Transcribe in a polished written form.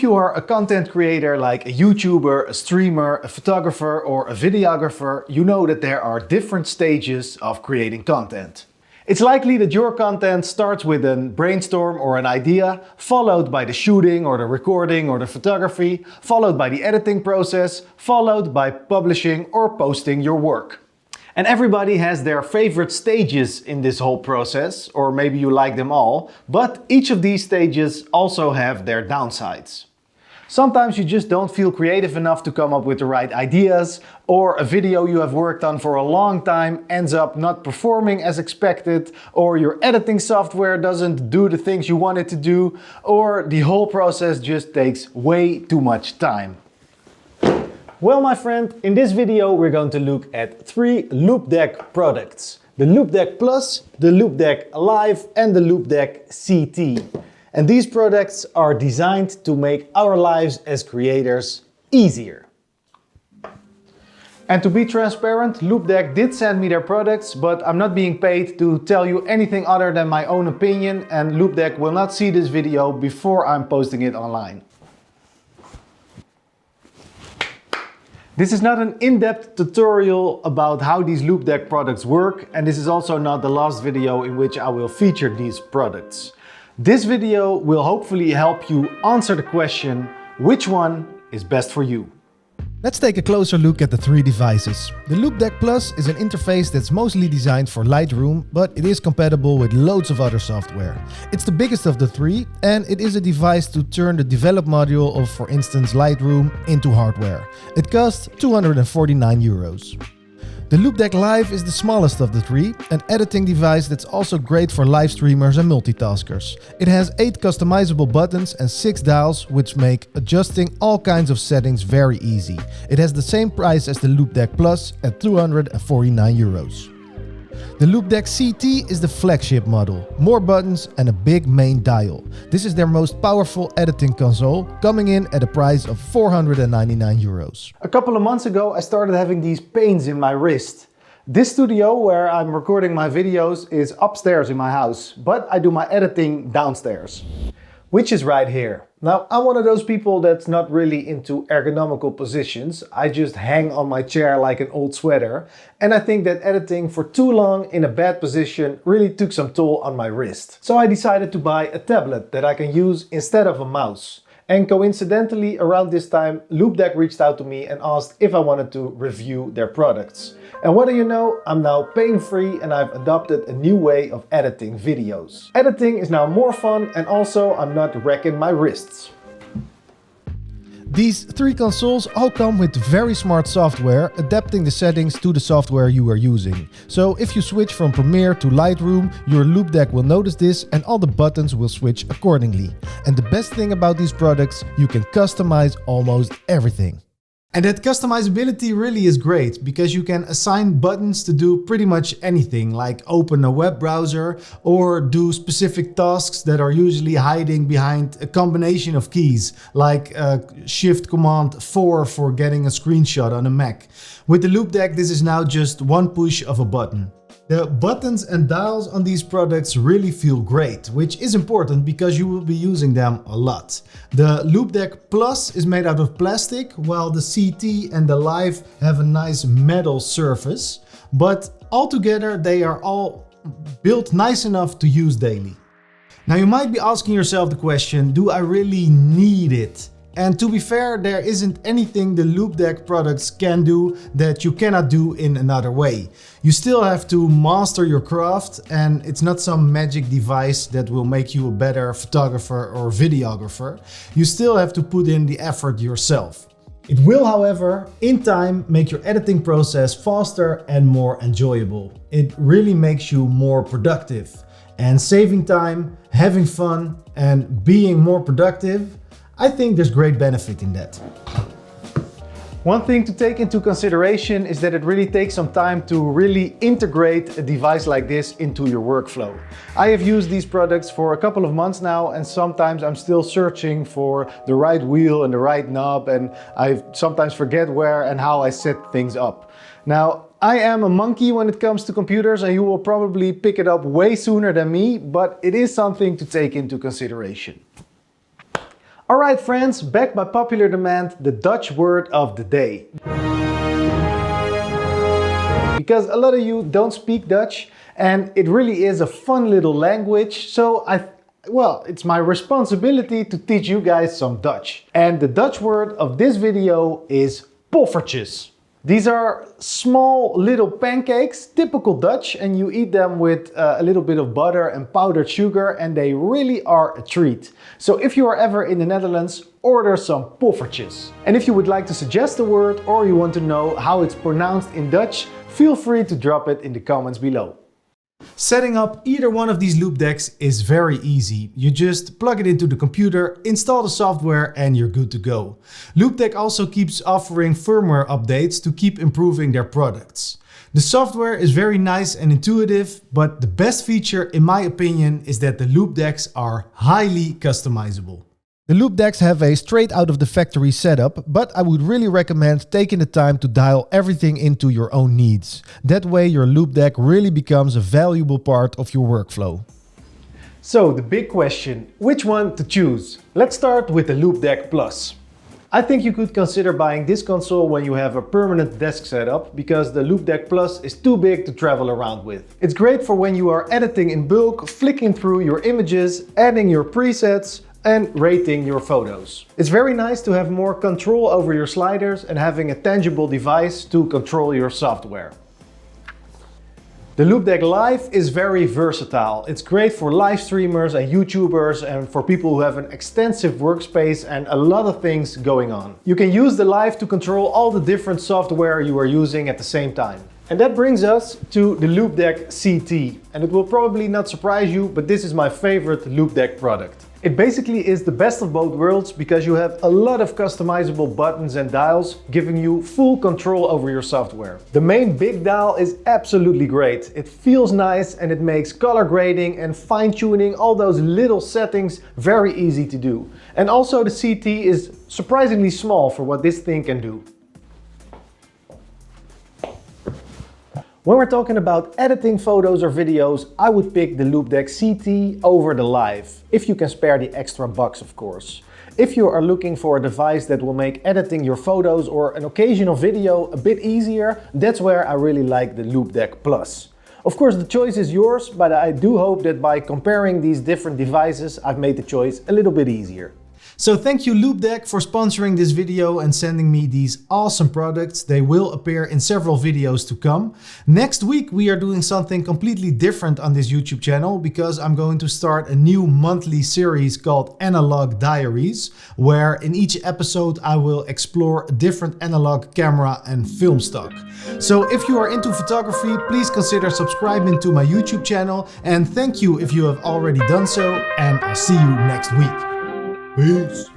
If you are a content creator like a YouTuber, a streamer, a photographer or a videographer, you know that there are different stages of creating content. It's likely that your content starts with a brainstorm or an idea, followed by the shooting or the recording or the photography, followed by the editing process, followed by publishing or posting your work. And everybody has their favorite stages in this whole process, or maybe you like them all, but each of these stages also have their downsides. Sometimes you just don't feel creative enough to come up with the right ideas, or a video you have worked on for a long time ends up not performing as expected, or your editing software doesn't do the things you want it to do, or the whole process just takes way too much time. Well, my friend, in this video we're going to look at 3 Loupedeck products. The Loupedeck Plus, the Loupedeck Live and the Loupedeck CT. And these products are designed to make our lives as creators easier. And to be transparent, Loupedeck did send me their products, but I'm not being paid to tell you anything other than my own opinion, and Loupedeck will not see this video before I'm posting it online. This is not an in-depth tutorial about how these Loupedeck products work, and this is also not the last video in which I will feature these products. This video will hopefully help you answer the question, which one is best for you? Let's take a closer look at the 3 devices. The Loupedeck Plus is an interface that's mostly designed for Lightroom, but it is compatible with loads of other software. It's the biggest of the 3, and it is a device to turn the develop module of, for instance, Lightroom into hardware. It costs €249. The Loupedeck Live is the smallest of the 3, an editing device that's also great for live streamers and multitaskers. It has 8 customizable buttons and 6 dials, which make adjusting all kinds of settings very easy. It has the same price as the Loupedeck Plus at €249. The Loupedeck CT is the flagship model, more buttons and a big main dial. This is their most powerful editing console, coming in at a price of €499. A couple of months ago I started having these pains in my wrist. This studio where I'm recording my videos is upstairs in my house, but I do my editing downstairs, which is right here. Now, I'm one of those people that's not really into ergonomical positions. I just hang on my chair like an old sweater. And I think that editing for too long in a bad position really took some toll on my wrist. So I decided to buy a tablet that I can use instead of a mouse. And coincidentally, around this time, Loupedeck reached out to me and asked if I wanted to review their products. And what do you know, I'm now pain-free and I've adopted a new way of editing videos. Editing is now more fun and also I'm not wrecking my wrists. These 3 consoles all come with very smart software, adapting the settings to the software you are using. So if you switch from Premiere to Lightroom, your Loupedeck will notice this and all the buttons will switch accordingly. And the best thing about these products, you can customize almost everything. And that customizability really is great, because you can assign buttons to do pretty much anything, like open a web browser or do specific tasks that are usually hiding behind a combination of keys, like Shift Command 4 for getting a screenshot on a Mac. With the Loupedeck, this is now just one push of a button. The buttons and dials on these products really feel great, which is important because you will be using them a lot. The Loupedeck Plus is made out of plastic, while the CT and the Live have a nice metal surface, but altogether they are all built nice enough to use daily. Now you might be asking yourself the question, do I really need it? And to be fair, there isn't anything the Loupedeck products can do that you cannot do in another way. You still have to master your craft, and it's not some magic device that will make you a better photographer or videographer. You still have to put in the effort yourself. It will, however, in time make your editing process faster and more enjoyable. It really makes you more productive. And saving time, having fun, and being more productive, I think there's great benefit in that. One thing to take into consideration is that it really takes some time to really integrate a device like this into your workflow. I have used these products for a couple of months now, and sometimes I'm still searching for the right wheel and the right knob, and I sometimes forget where and how I set things up. Now, I am a monkey when it comes to computers, and you will probably pick it up way sooner than me, but it is something to take into consideration. Alright friends, back by popular demand, the Dutch word of the day. Because a lot of you don't speak Dutch and it really is a fun little language, so it's my responsibility to teach you guys some Dutch. And the Dutch word of this video is Poffertjes. These are small little pancakes, typical Dutch, and you eat them with a little bit of butter and powdered sugar, and they really are a treat. So if you are ever in the Netherlands, order some Poffertjes. And if you would like to suggest a word or you want to know how it's pronounced in Dutch, feel free to drop it in the comments below. Setting up either one of these Loupedecks is very easy. You just plug it into the computer, install the software, and you're good to go. Loupedeck also keeps offering firmware updates to keep improving their products. The software is very nice and intuitive, but the best feature in my opinion is that the Loupedecks are highly customizable. The Loupedecks have a straight out of the factory setup, but I would really recommend taking the time to dial everything into your own needs. That way your Loupedeck really becomes a valuable part of your workflow. So the big question, which one to choose? Let's start with the Loupedeck Plus. I think you could consider buying this console when you have a permanent desk setup, because the Loupedeck Plus is too big to travel around with. It's great for when you are editing in bulk, flicking through your images, adding your presets, and rating your photos. It's very nice to have more control over your sliders and having a tangible device to control your software. The Loupedeck Live is very versatile. It's great for live streamers and YouTubers and for people who have an extensive workspace and a lot of things going on. You can use the Live to control all the different software you are using at the same time. And that brings us to the Loupedeck CT. And it will probably not surprise you, but this is my favorite Loupedeck product. It basically is the best of both worlds because you have a lot of customizable buttons and dials giving you full control over your software. The main big dial is absolutely great. It feels nice and it makes color grading and fine-tuning all those little settings very easy to do. And also the CT is surprisingly small for what this thing can do. When we're talking about editing photos or videos, I would pick the Loupedeck CT over the Live, if you can spare the extra bucks of course. If you are looking for a device that will make editing your photos or an occasional video a bit easier, that's where I really like the Loupedeck Plus. Of course the choice is yours, but I do hope that by comparing these different devices I've made the choice a little bit easier. So thank you Loupedeck for sponsoring this video and sending me these awesome products. They will appear in several videos to come. Next week we are doing something completely different on this YouTube channel because I'm going to start a new monthly series called Analog Diaries, where in each episode I will explore a different analog camera and film stock. So if you are into photography, please consider subscribing to my YouTube channel, and thank you if you have already done so, and I'll see you next week. Peace.